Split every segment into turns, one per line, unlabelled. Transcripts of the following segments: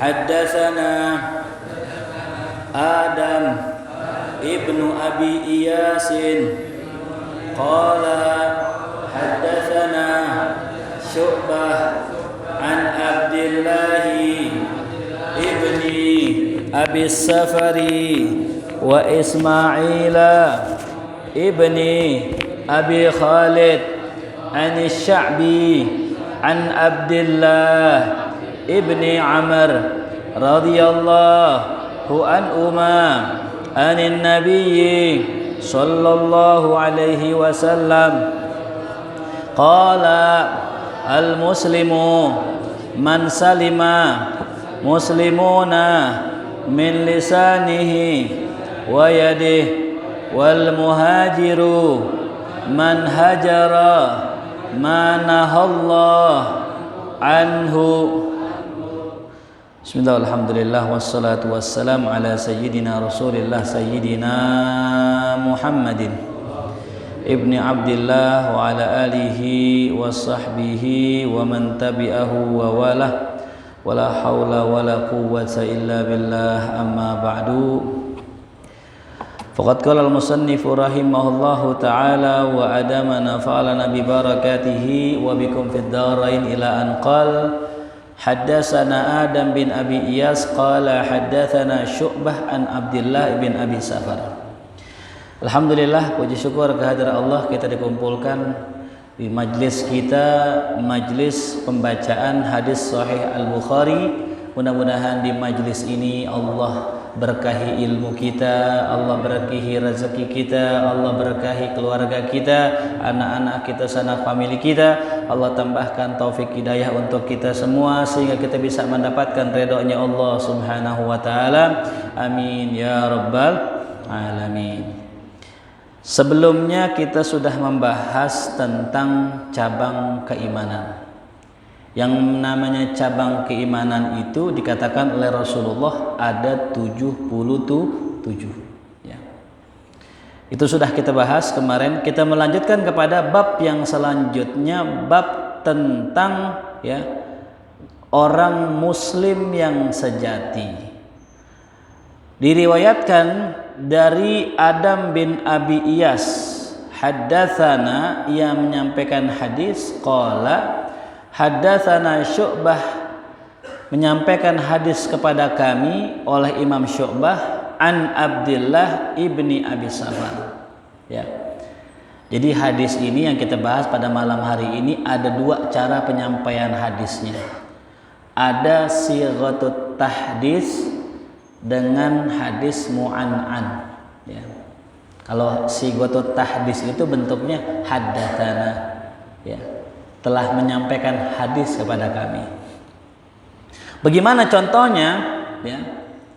حدثنا آدم ابن أبي إياس قال حدثنا شعبة عن عبد الله ابن أبي السفر وإسماعيل ابن أبي خالد عن الشعبي عن عبد الله ابن عمر رضي الله عنهما عن النبي صلى الله عليه وسلم قال المسلم من سلم مسلمون من لسانه ويده والمهاجر من هجر ما نهى الله عنه. Bismillah, alhamdulillah, wassalatu wassalamu ala sayyidina rasulillah sayyidina Muhammadin ibni Abdillah wa ala alihi wa sahbihi wa man tabi'ahu wa walah wa la hawla wa la quwwata illa billah, amma ba'du. Faqad qala al-musannifu rahimahullahu ta'ala wa adamana fa'alana bi barakatihi wa bikum fid darain ila an qala Haddatsana Adam bin Abi Iyas qala haddatsana Syu'bah an Abdullah bin Abi Safar. Alhamdulillah, puji syukur kehadirat Allah, kita dikumpulkan di majlis kita, majlis pembacaan hadis sahih Al-Bukhari. Mudah-mudahan di majlis ini Allah berkahi ilmu kita, Allah berkahi rezeki kita, Allah berkahi keluarga kita, anak-anak kita, sanak famili kita. Allah tambahkan taufik hidayah untuk kita semua sehingga kita bisa mendapatkan ridhonya Allah Subhanahu wa taala. Amin ya rabbal alamin. Sebelumnya kita sudah membahas tentang cabang keimanan. Yang namanya cabang keimanan itu dikatakan oleh Rasulullah ada 77 ya. Itu sudah kita bahas kemarin. Kita melanjutkan kepada bab yang selanjutnya, bab tentang ya orang muslim yang sejati. Diriwayatkan dari Adam bin Abi Iyas, haddatsana, ia menyampaikan hadis, qala haddatsana Syu'bah, menyampaikan hadis kepada kami oleh Imam Syu'bah an Abdullah ibni Abi Safar ya. Jadi hadis ini yang kita bahas pada malam hari ini ada dua cara penyampaian hadisnya. Ada sighatut tahdits dengan hadis mu'an'an ya. Kalau sighatut tahdits itu bentuknya haddatsana ya, telah menyampaikan hadis kepada kami. Bagaimana contohnya ya?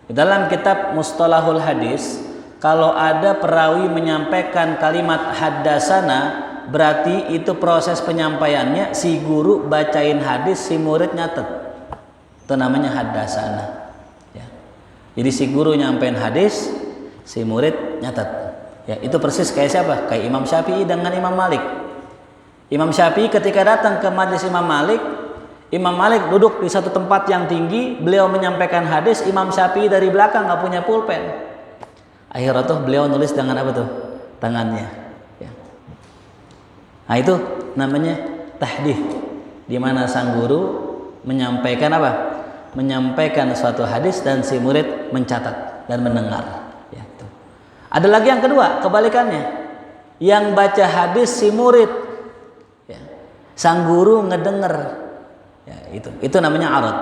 Dalam kitab Mustalahul Hadis, kalau ada perawi menyampaikan kalimat haddasana, berarti itu proses penyampaiannya si guru bacain hadis, si murid nyatet. Itu namanya haddasana ya. Jadi si guru nyampein hadis, si murid nyatet. Ya, itu persis kayak siapa? Kayak Imam Syafi'i dengan Imam Malik. Imam Syafi'i ketika datang ke majlis Imam Malik, Imam Malik duduk di satu tempat yang tinggi, beliau menyampaikan hadis, Imam Syafi'i dari belakang nggak punya pulpen. Akhirnya tuh beliau nulis dengan apa tuh? Tangannya. Ya. Nah itu namanya tahdits, di mana sang guru menyampaikan apa? Menyampaikan suatu hadis dan si murid mencatat dan mendengar. Ya, itu. Ada lagi yang kedua, kebalikannya, yang baca hadis si murid, sang guru ngedenger ya, itu namanya arad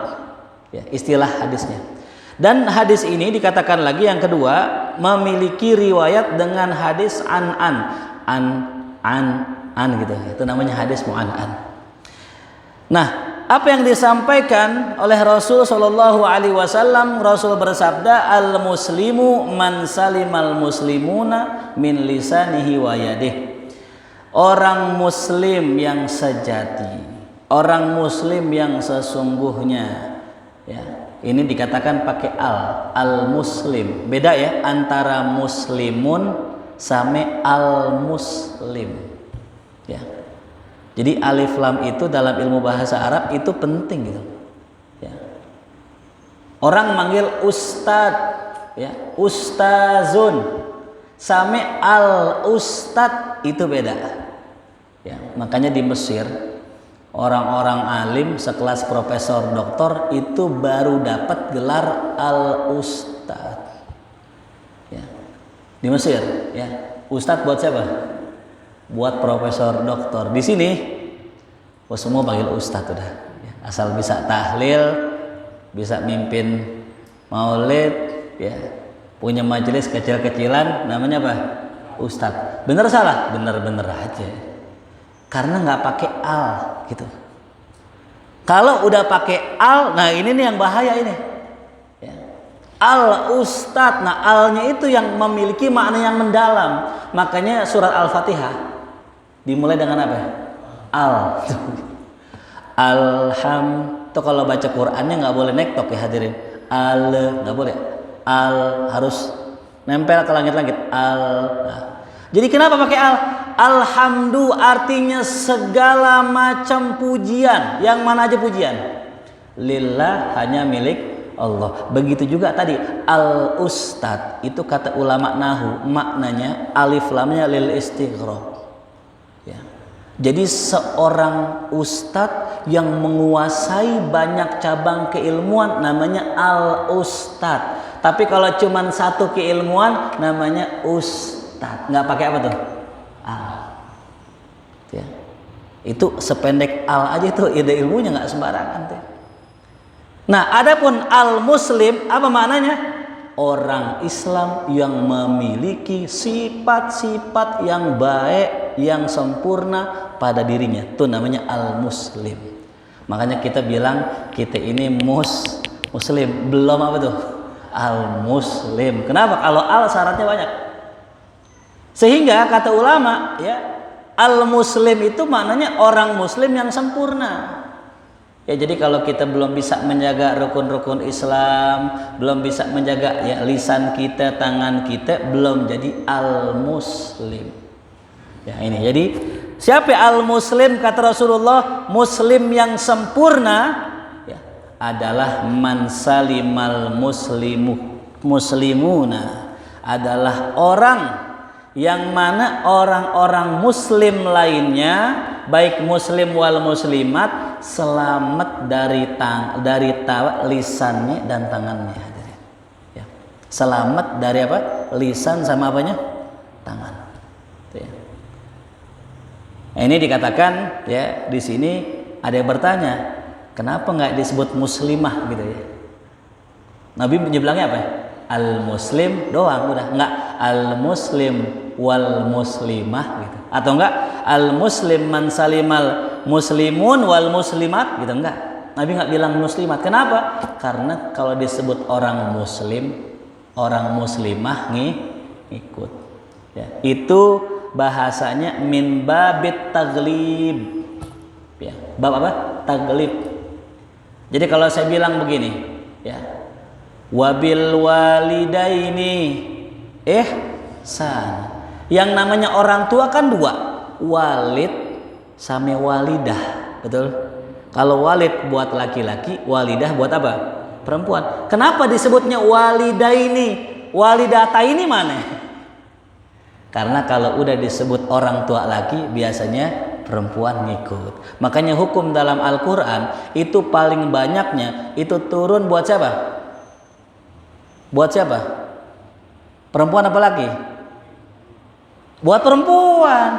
ya, istilah hadisnya. Dan hadis ini dikatakan lagi yang kedua memiliki riwayat dengan hadis an gitu, itu namanya hadis mu'an'an. Nah, apa yang disampaikan oleh Rasul sallallahu alaihi wasallam, Rasul bersabda, al muslimu man salimal muslimuna min lisanihi wa yadihi. Orang muslim yang sejati, orang muslim yang sesungguhnya ya, ini dikatakan pakai al muslim. Beda ya antara muslimun sama al muslim ya. Jadi alif lam itu dalam ilmu bahasa Arab itu penting gitu ya. Orang manggil ustad, ya, ustazun. Same al ustad itu beda. Ya, makanya di Mesir orang-orang alim sekelas profesor doktor itu baru dapat gelar al ustad. Ya. Di Mesir, ya. Ustad buat siapa? Buat profesor doktor. Di sini semua panggil ustad udah. Ya. Asal bisa tahlil, bisa mimpin maulid, ya, punya majelis kecil-kecilan, namanya apa? Ustadz. Bener salah? Bener-bener aja. Karena nggak pakai al, gitu. Kalau udah pakai al, nah ini nih yang bahaya ini. Ya. Al Ustadz, nah alnya itu yang memiliki makna yang mendalam. Makanya surat Al-Fatihah dimulai dengan apa? Al. Alhamdulillah. Tuh kalau baca Qur'annya nggak boleh nektok ya hadirin. Al nggak boleh. Al harus nempel ke langit-langit. Al. Nah. Jadi kenapa pakai al? Alhamdulillah artinya segala macam pujian. Yang mana aja pujian? Lillah, hanya milik Allah. Begitu juga tadi al ustad itu kata ulama nahu maknanya alif lamnya lil istighraq. Ya. Jadi seorang ustadz yang menguasai banyak cabang keilmuan namanya al-ustadz. Tapi kalau cuma satu keilmuan namanya ustadz. Nggak pakai apa tuh? Al. Ya. Itu sependek al aja tuh, ide ilmunya nggak sembarangan tuh. Nah, adapun al-muslim apa maknanya? Orang Islam yang memiliki sifat-sifat yang baik, yang sempurna pada dirinya, itu namanya al-muslim. Makanya kita bilang kita ini muslim, belum apa tuh? Al-muslim. Kenapa? Kalau al syaratnya banyak. Sehingga kata ulama, ya, al-muslim itu maknanya orang muslim yang sempurna. Ya, jadi kalau kita belum bisa menjaga rukun-rukun Islam, belum bisa menjaga ya lisan kita, tangan kita, belum jadi al-muslim. Ya, ini. Jadi siapa al-muslim kata Rasulullah? Muslim yang sempurna ya, adalah man salimal muslimuna, adalah orang yang mana orang-orang muslim lainnya, baik muslim wal muslimat, selamat dari lisannya dan tangannya. Ya. Selamat dari apa? Lisan sama apanya? Tangan. Ya. Ini dikatakan ya di sini ada yang bertanya, kenapa nggak disebut muslimah gitu ya? Nabi menyebelangnya apa? Al-muslim doang udah, nggak al-muslim wal muslimah gitu, atau enggak al-muslim man salimal muslimun wal muslimat gitu, enggak. Nabi nggak bilang muslimat. Kenapa? Karena kalau disebut orang muslim, orang muslimah ngikut. Ya, itu bahasanya min babit taglib. Ya, bab apa? Taglib. Jadi kalau saya bilang begini, ya, wabil walidaini ihsan. Yang namanya orang tua kan dua, walid sama walidah, betul? Kalau walid buat laki-laki, walidah buat apa? Perempuan. Kenapa disebutnya walidaini? Walidataini mana? Karena kalau udah disebut orang tua laki, biasanya perempuan ngikut. Makanya hukum dalam Al-Quran itu paling banyaknya itu turun buat siapa? Buat siapa? Perempuan apa laki? Buat perempuan.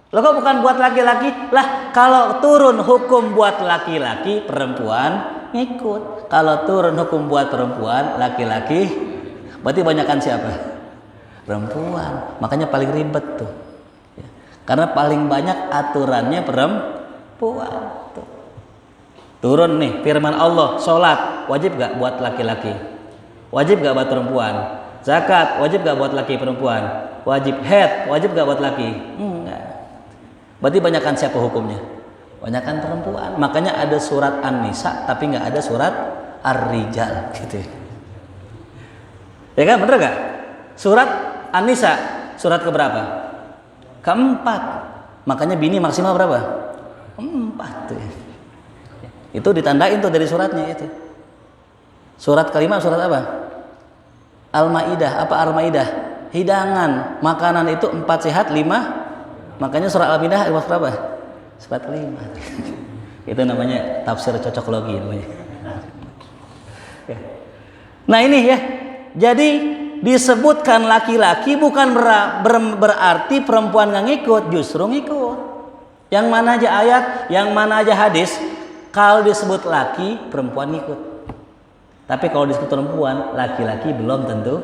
Loh kok bukan buat laki-laki? Lah kalau turun hukum buat laki-laki, perempuan ngikut. Kalau turun hukum buat perempuan, laki-laki, berarti banyakan siapa? Perempuan. Makanya paling ribet tuh. Ya. Karena paling banyak aturannya perempuan tuh. Turun nih firman Allah, sholat wajib gak buat laki-laki? Wajib gak buat perempuan? Zakat wajib gak buat laki perempuan? Wajib. Haid wajib gak buat laki? Enggak. Berarti banyakkan siapa hukumnya? Banyakkan perempuan. Makanya ada surat An-Nisa tapi nggak ada surat Ar-Rijal gitu. Ya kan, bener gak? Surat An-Nisa surat keberapa? Keempat. Makanya bini maksimal berapa? 4 tuh. Itu ditandain tuh dari suratnya itu. Surat kelima surat apa? Al-Maidah. Apa Al-Maidah? Hidangan, makanan itu 4 sehat, 5. Makanya surat Al-Maidah ayat berapa? Surat kelima. Itu namanya tafsir cocoklogi namanya. Nah ini ya. Jadi disebutkan laki-laki bukan berarti perempuan nggak ngikut, justru ngikut. Yang mana aja ayat, yang mana aja hadis, kalau disebut laki, perempuan ngikut. Tapi kalau disebut perempuan, laki-laki belum tentu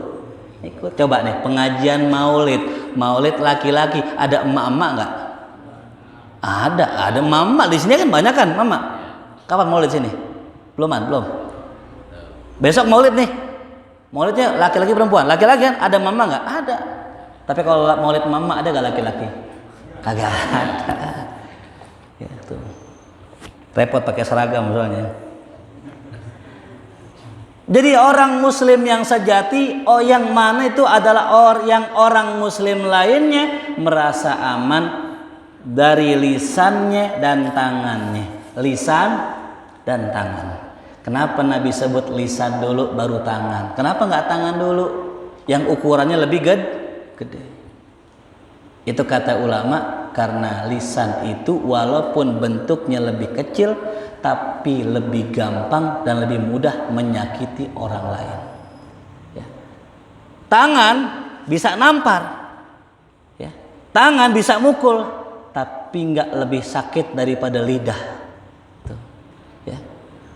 ikut. Coba nih pengajian maulid laki-laki, ada emak-emak nggak? Ada mama di sini kan banyak kan mama. Kapan maulid sini? Belum. Besok maulid nih. Maulidnya laki-laki perempuan. Laki-laki kan ada mama nggak? Ada. Tapi kalau maulid mama ada nggak laki-laki? Kagak ada. Ya tuh. Repot pakai seragam soalnya. Jadi orang muslim yang sejati, yang mana itu adalah orang muslim lainnya merasa aman dari lisannya dan tangannya. Lisan dan tangan. Kenapa Nabi sebut lisan dulu baru tangan? Kenapa nggak tangan dulu? Yang ukurannya lebih gede. Itu kata ulama, karena lisan itu walaupun bentuknya lebih kecil, tapi lebih gampang dan lebih mudah menyakiti orang lain. Ya. Tangan bisa nampar, ya. Tangan bisa mukul, tapi nggak lebih sakit daripada lidah. Tuh. Ya.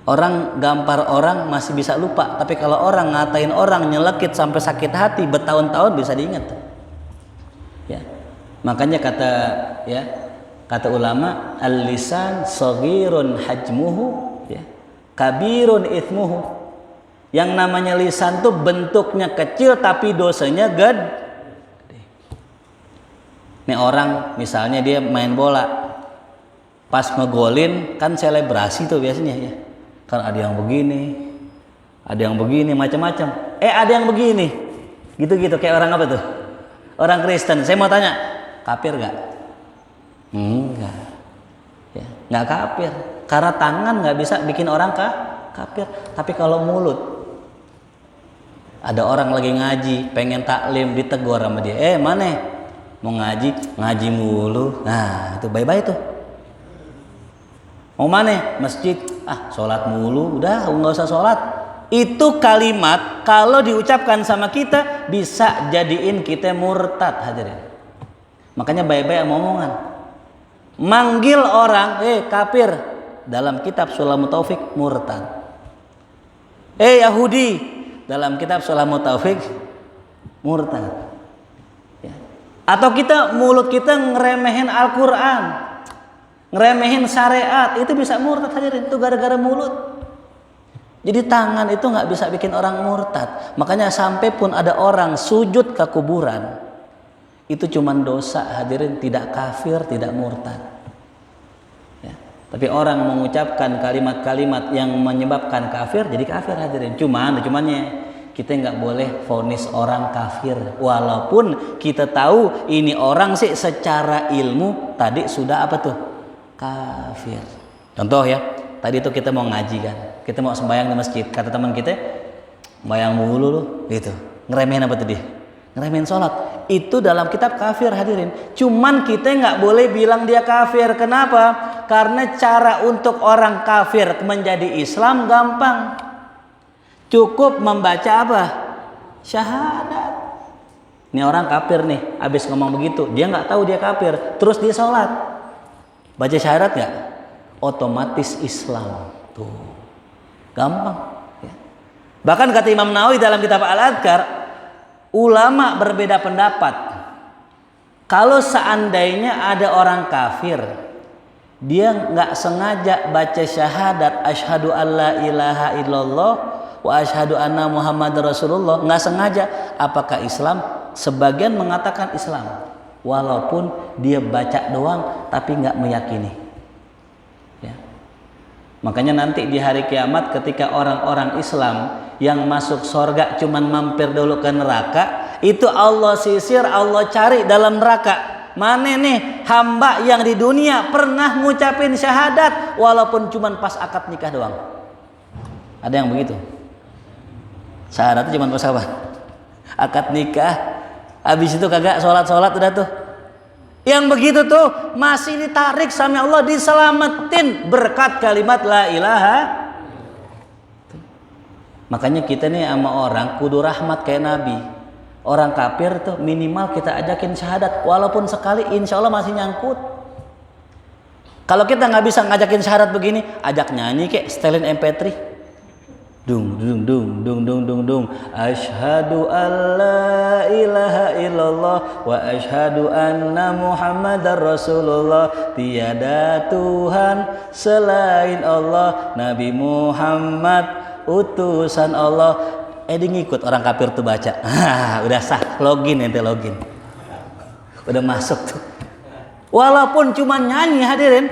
Orang gampar orang masih bisa lupa, tapi kalau orang ngatain orang nyelekit sampai sakit hati bertahun-tahun bisa diingat. Ya. Makanya kata ulama, al-lisan saghirun hajmuhu, ya, kabirun ithmuhu. Yang namanya lisan tuh bentuknya kecil tapi dosanya gede. Nih orang misalnya dia main bola, pas ngegolin kan selebrasi tuh biasanya ya. Kan ada yang begini, macam-macam. Ada yang begini, gitu-gitu kayak orang apa tuh? Orang Kristen. Saya mau tanya, kafir gak? Enggak, ya, nggak kafir. Karena tangan nggak bisa bikin orang kafir. Tapi kalau mulut, ada orang lagi ngaji, pengen taklim, ditegur sama dia. Mana? Mau ngaji mulu. Nah, itu bye-bye tuh. Mau mana? Masjid. Sholat mulu. Udah, nggak usah sholat. Itu kalimat kalau diucapkan sama kita bisa jadiin kita murtad, hadirin. Makanya bye-bye sama omongan. Manggil orang, kafir, dalam kitab Sulamut Taufik murtad. Yahudi, dalam kitab Sulamut Taufik murtad. Ya. Atau mulut kita ngeremehin Al-Quran, ngeremehin syariat, itu bisa murtad, hadirin. Itu gara-gara mulut. Jadi tangan itu nggak bisa bikin orang murtad. Makanya sampai pun ada orang sujud ke kuburan, itu cuman dosa, hadirin, tidak kafir, tidak murtad. Ya. Tapi orang mengucapkan kalimat-kalimat yang menyebabkan kafir, jadi kafir, hadirin. Cumannya kita nggak boleh vonis orang kafir, walaupun kita tahu ini orang sih secara ilmu tadi sudah apa tuh? Kafir. Contoh ya, tadi itu kita mau ngaji kan, kita mau sembahyang di masjid, kata teman kita, sembahyang mulu lu, gitu. Ngeremehin apa tadi? Ngeremehin sholat. Itu dalam kitab kafir, hadirin. Cuman kita nggak boleh bilang dia kafir. Kenapa? Karena cara untuk orang kafir menjadi Islam gampang. Cukup membaca apa? Syahadat. Ini orang kafir nih, habis ngomong begitu, dia nggak tahu dia kafir, terus dia sholat. Baca syahadat nggak? Otomatis Islam. Tuh, gampang. Ya. Bahkan kata Imam Nawawi dalam kitab Al-Adhkar, ulama berbeda pendapat. Kalau seandainya ada orang kafir, dia nggak sengaja baca syahadat asyhadu alla ilaha illallah wa asyhadu anna muhammad rasulullah, nggak sengaja, apakah Islam? Sebagian mengatakan Islam, walaupun dia baca doang tapi nggak meyakini. Ya. Makanya nanti di hari kiamat ketika orang-orang Islam yang masuk surga cuman mampir dulu ke neraka, itu Allah sisir, Allah cari dalam neraka. Mana nih hamba yang di dunia pernah ngucapin syahadat walaupun cuman pas akad nikah doang? Ada yang begitu? Syaratnya cuma pas apa? Akad nikah. Habis itu kagak sholat udah tuh. Yang begitu tuh masih ditarik sama Allah, diselamatin berkat kalimat la ilaha. Makanya kita nih sama orang kudu rahmat kayak Nabi. Orang kafir tuh minimal kita ajakin syahadat, walaupun sekali insya Allah masih nyangkut. Kalau kita nggak bisa ngajakin syahadat begini, ajak nyanyi kayak setelin MP3. Dung dung dung dung dung dung dung. Asyhadu alla ilaha illallah wa asyhadu anna Muhammadar Rasulullah. Tiada Tuhan selain Allah, Nabi Muhammad utusan Allah. Dia ngikut orang kafir tuh baca. Udah sah, login ente login. Udah masuk tuh. Walaupun cuma nyanyi hadirin,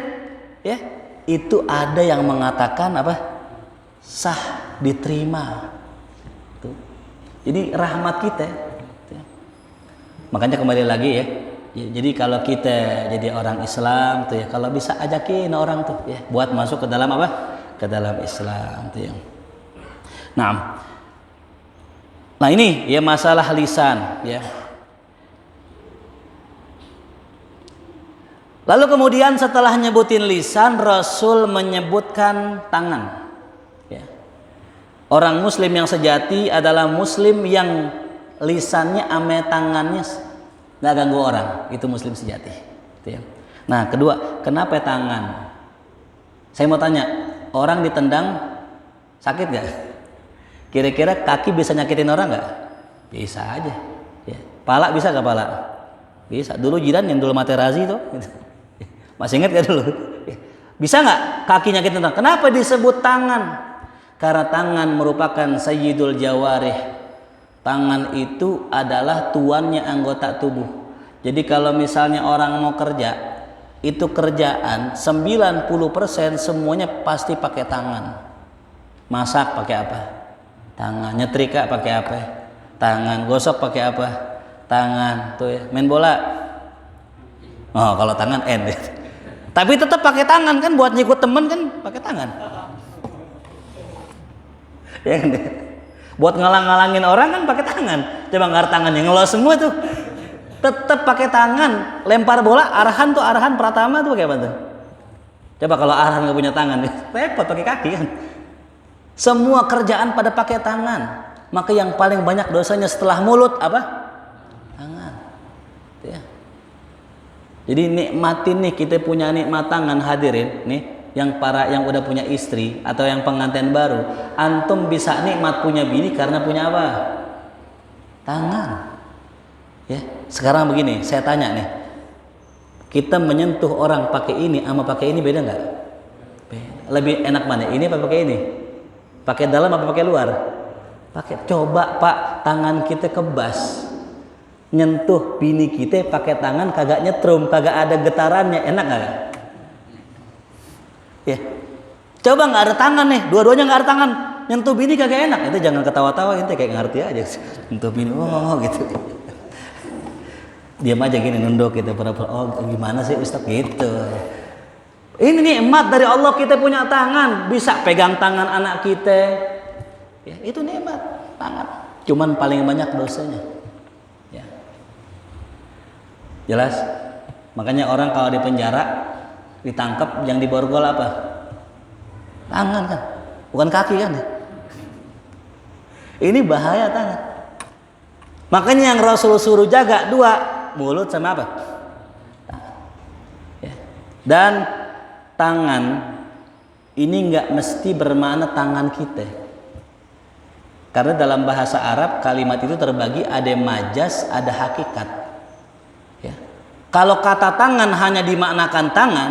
ya, itu ada yang mengatakan apa? Sah, diterima. Tuh. Jadi rahmat kita. Makanya kembali lagi ya. Jadi kalau kita jadi orang Islam tuh ya, kalau bisa ajakin orang tuh ya buat masuk ke dalam apa? Ke dalam Islam tuh ya. Nah ini ya masalah lisan ya. Lalu kemudian setelah nyebutin lisan, Rasul menyebutkan tangan. Ya. Orang Muslim yang sejati adalah Muslim yang lisannya ame tangannya nggak ganggu orang, itu Muslim sejati. Ya. Nah kedua, kenapa tangan? Saya mau tanya, orang ditendang sakit nggak? Kira-kira kaki bisa nyakitin orang nggak? Bisa aja. Ya. Pala bisa nggak pala? Bisa. Dulu Jidan yang dulu Materazzi tuh, masih ingat gak dulu? Bisa nggak kaki nyakitin orang? Kenapa disebut tangan? Karena tangan merupakan sayyidul jawarih. Tangan itu adalah tuannya anggota tubuh. Jadi kalau misalnya orang mau kerja, itu kerjaan 90% semuanya pasti pakai tangan. Masak pakai apa? Tangan. Nyetrika pakai apa? Tangan. Gosok pakai apa? Tangan. Tuh ya. Main bola. Oh, kalau tangan end. Tapi tetap pakai tangan kan, buat nyikut temen kan pakai tangan. Ya kan? Buat ngalang-ngalangin orang kan pakai tangan. Coba ngar tangan yang ngelos semua tuh. Tetap pakai tangan. Lempar bola arahan pertama tuh pakai apa tuh? Coba kalau arahan nggak punya tangan, repot pakai kaki kan. Semua kerjaan pada pakai tangan. Maka yang paling banyak dosanya setelah mulut apa? Tangan. Ya. Jadi nikmatin nih, kita punya nikmat tangan hadirin nih, yang udah punya istri atau yang pengantin baru, antum bisa nikmat punya bini karena punya apa? Tangan. Ya, sekarang begini, saya tanya nih, kita menyentuh orang pakai ini sama pakai ini beda nggak? Lebih enak mana? Ini apa pakai ini? Pakai dalam apa pakai luar? Pakai. Coba Pak, tangan kita kebas, nyentuh bini kita pakai tangan kagak nyetrum, kagak ada getarannya, enak nggak? Ya, coba nggak ada tangan nih, dua-duanya nggak ada tangan, nyentuh bini kagak enak. Itu jangan ketawa-tawa, ente kayak ngerti aja, nyentuh bini, oh gitu. Diam aja gini, nunduk gitu, pura-pura, oh gimana sih Ustaz gitu. Ini nikmat dari Allah, kita punya tangan, bisa pegang tangan anak kita. Ya, itu nikmat tangan. Cuman paling banyak dosanya. Ya. Jelas? Makanya orang kalau di penjara ditangkap yang diborgol apa? Tangan kan, bukan kaki kan? Ini bahaya tangan. Makanya yang Rasul suruh jaga dua, mulut sama apa? Ya. Dan tangan ini nggak mesti bermakna tangan kita, karena dalam bahasa Arab kalimat itu terbagi ada majas, ada hakikat. Ya. Kalau kata tangan hanya dimaknakan tangan,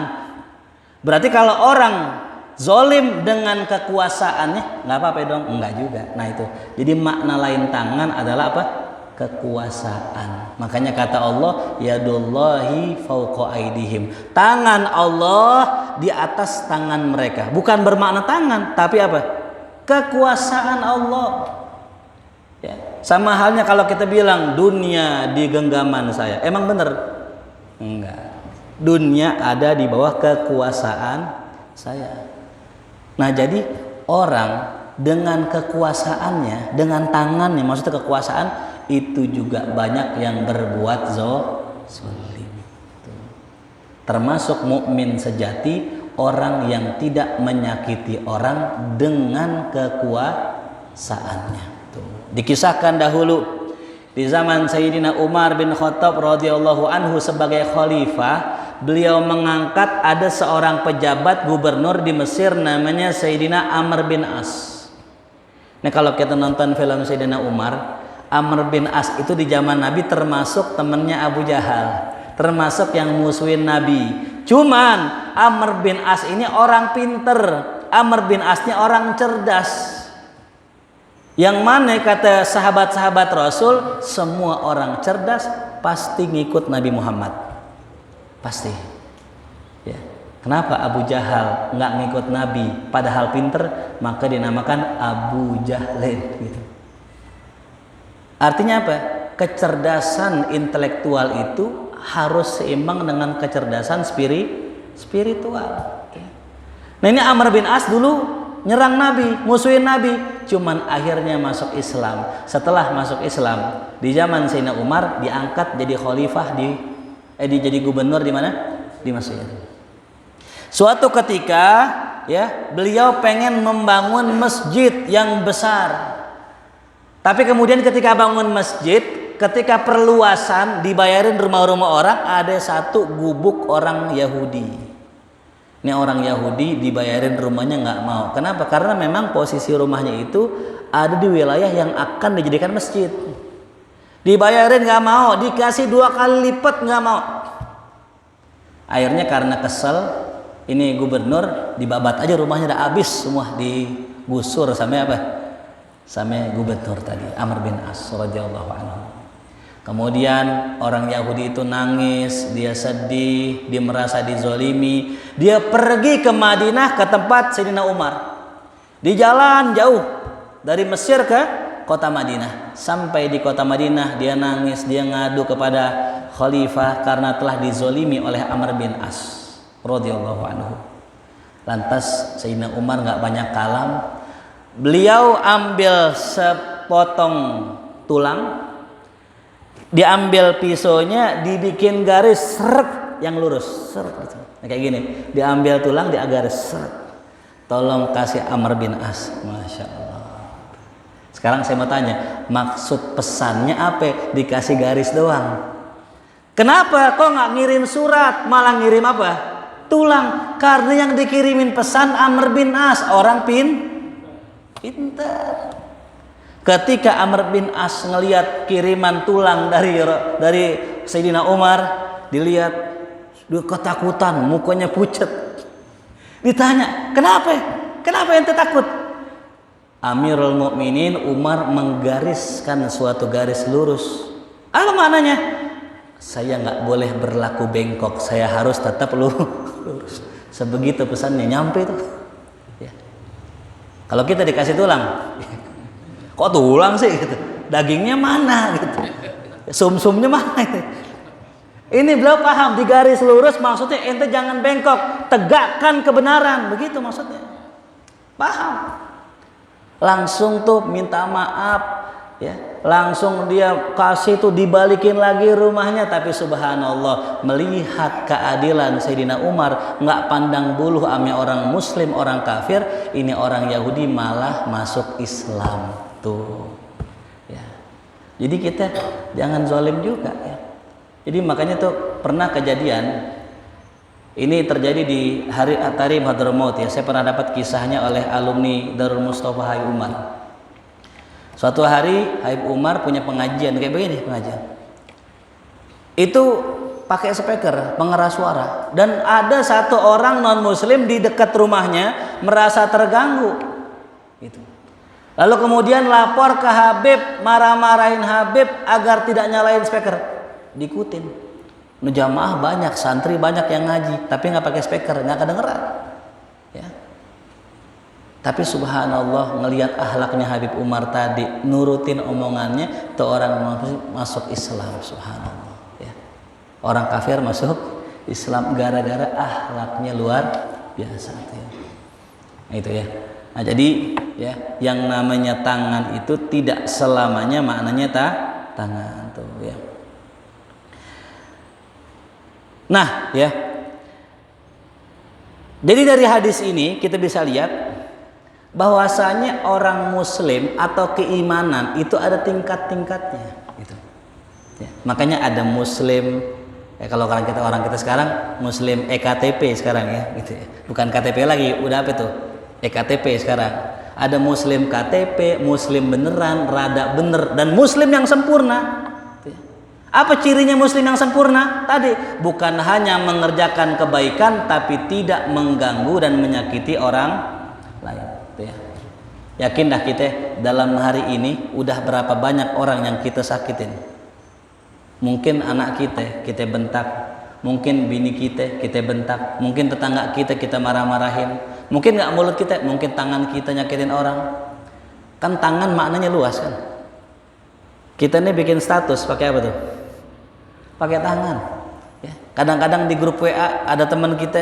berarti kalau orang zolim dengan kekuasaannya nggak apa-apa dong? Enggak juga. Nah itu, jadi makna lain tangan adalah apa? Kekuasaan. Makanya kata Allah, yadullahi fauqa aidihim. Tangan Allah di atas tangan mereka. Bukan bermakna tangan, tapi apa? Kekuasaan Allah. Ya. Sama halnya kalau kita bilang dunia di genggaman saya. Emang benar? Enggak. Dunia ada di bawah kekuasaan saya. Nah, jadi orang dengan kekuasaannya, dengan tangannya, maksudnya kekuasaan, itu juga banyak yang berbuat zalim. Termasuk mukmin sejati, orang yang tidak menyakiti orang dengan kekuasaannya. Dikisahkan dahulu di zaman Sayyidina Umar bin Khattab radhiyallahu anhu sebagai khalifah, beliau mengangkat ada seorang pejabat gubernur di Mesir namanya Sayyidina Amr bin As. Nah, kalau kita nonton film Sayyidina Umar, Amr bin As itu di zaman Nabi termasuk temannya Abu Jahal, termasuk yang musuhin Nabi. Cuman Amr bin As ini orang pinter, Amr bin Asnya orang cerdas. Yang mana kata sahabat-sahabat Rasul, semua orang cerdas pasti ngikut Nabi Muhammad. Pasti. Ya. Kenapa Abu Jahal nggak ngikut Nabi padahal pinter? Maka dinamakan Abu Jahlin. Gitu. Artinya apa? Kecerdasan intelektual itu harus seimbang dengan kecerdasan spiritual. Nah, ini Amr bin As dulu nyerang Nabi, musuhin Nabi, cuman akhirnya masuk Islam. Setelah masuk Islam, di zaman Sayyidina Umar diangkat jadi khalifah jadi gubernur di mana? Di Mesir. Suatu ketika, ya, beliau pengen membangun masjid yang besar. Tapi kemudian ketika bangun masjid, ketika perluasan dibayarin rumah-rumah orang, ada satu gubuk orang Yahudi. Ini orang Yahudi dibayarin rumahnya nggak mau. Kenapa? Karena memang posisi rumahnya itu ada di wilayah yang akan dijadikan masjid. Dibayarin nggak mau, dikasih 2 kali lipat nggak mau. Akhirnya karena kesel, ini gubernur dibabat aja rumahnya, udah habis semua, digusur sama apa? Sama gubernur tadi, Amr bin As radhiyallahu anhu. Kemudian orang Yahudi itu nangis, dia sedih, dia merasa dizolimi. Dia pergi ke Madinah ke tempat Sayyidina Umar. Di jalan jauh dari Mesir ke kota Madinah. Sampai di kota Madinah dia nangis, dia ngadu kepada khalifah karena telah dizolimi oleh Amr bin As radhiyallahu anhu. Lantas Sayyidina Umar nggak banyak kalam. Beliau ambil sepotong tulang, diambil pisaunya, dibikin garis seret yang lurus, seret gitu. Nah, kayak gini, diambil tulang, diagaris seret. Tolong kasih Amr bin As, masya Allah. Sekarang saya mau tanya, maksud pesannya apa? Dikasih garis doang. Kenapa kok nggak ngirim surat, malah ngirim apa? Tulang. Karena yang dikirimin pesan Amr bin As, orang pintar. Ketika Amr bin As ngelihat kiriman tulang dari Sayyidina Umar, dilihat, dia ketakutan, mukanya pucat. Ditanya, kenapa? Kenapa ente takut? Amirul Mukminin Umar menggariskan suatu garis lurus. Apa maknanya? Saya nggak boleh berlaku bengkok, saya harus tetap lurus. Sebegitu pesannya, nyampe itu. Ya. Kalau kita dikasih tulang, kok tulang sih gitu, dagingnya mana gitu, sumsumnya mana gitu. Ini beliau paham, di garis lurus maksudnya ente jangan bengkok, tegakkan kebenaran, begitu maksudnya. Paham. Langsung tuh minta maaf, ya, langsung dia kasih tuh, dibalikin lagi rumahnya. Tapi subhanallah, melihat keadilan Sayyidina Umar, nggak pandang buluh ame orang muslim, orang kafir, ini orang Yahudi malah masuk Islam tuh, ya. Jadi kita jangan zalim juga, ya. Jadi makanya tuh pernah kejadian ini terjadi di hari At-Tarib Hadramaut, ya. Saya pernah dapat kisahnya oleh alumni Darul Mustafa Habib Umar. Suatu hari Habib Umar punya pengajian kayak begini, pengajian. Itu pakai speaker, pengeras suara, dan ada satu orang non muslim di dekat rumahnya merasa terganggu. Gitu. Lalu kemudian lapor ke Habib, marah-marahin Habib agar tidak nyalain speaker. Diikutin. Nu jamaah banyak, santri banyak yang ngaji, tapi nggak pakai speaker, nggak kedengeran. Ya. Tapi subhanallah, ngelihat akhlaknya Habib Umar tadi, nurutin omongannya, tuh orang masuk Islam, subhanallah. Ya. Orang kafir masuk Islam gara-gara akhlaknya luar biasa. Ya. Nah, itu ya. Nah, jadi ya, yang namanya tangan itu tidak selamanya maknanya tangan tuh ya. Nah, ya. Jadi dari hadis ini kita bisa lihat bahwasanya orang muslim atau keimanan itu ada tingkat-tingkatnya gitu. Ya, makanya ada muslim kalau orang kita sekarang muslim EKTP sekarang ya gitu ya. Bukan KTP lagi, udah apa itu? EKTP sekarang. Ada muslim KTP, muslim beneran, rada bener, dan muslim yang sempurna. Apa cirinya muslim yang sempurna? Tadi bukan hanya mengerjakan kebaikan tapi tidak mengganggu dan menyakiti orang lain. Ya. Yakin dah kita dalam hari ini udah berapa banyak orang yang kita sakitin. Mungkin anak kita bentak. Mungkin bini kita bentak. Mungkin tetangga kita marah-marahin. Mungkin nggak mulut kita, mungkin tangan kita nyakitin orang. Kan tangan maknanya luas kan. Kita nih bikin status pakai apa tuh? Pakai tangan. Ya. Kadang-kadang di grup WA ada teman kita,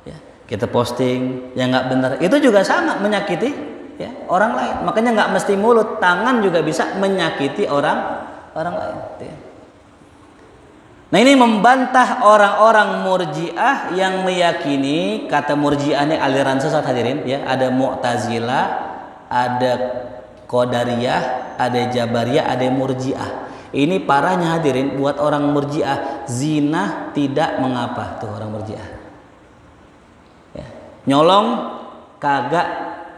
ya, kita posting yang nggak benar, itu juga sama menyakiti ya, orang lain. Makanya nggak mesti mulut, tangan juga bisa menyakiti orang lain. Ya. Nah ini membantah orang-orang Murji'ah yang meyakini, kata Murji'ah ini aliran sesat hadirin, ya, ada Mu'tazilah, ada Qadariyah, ada Jabariyah, ada Murji'ah. Ini parahnya hadirin buat orang Murji'ah, zina tidak mengapa tuh orang Murji'ah. Ya. Nyolong kagak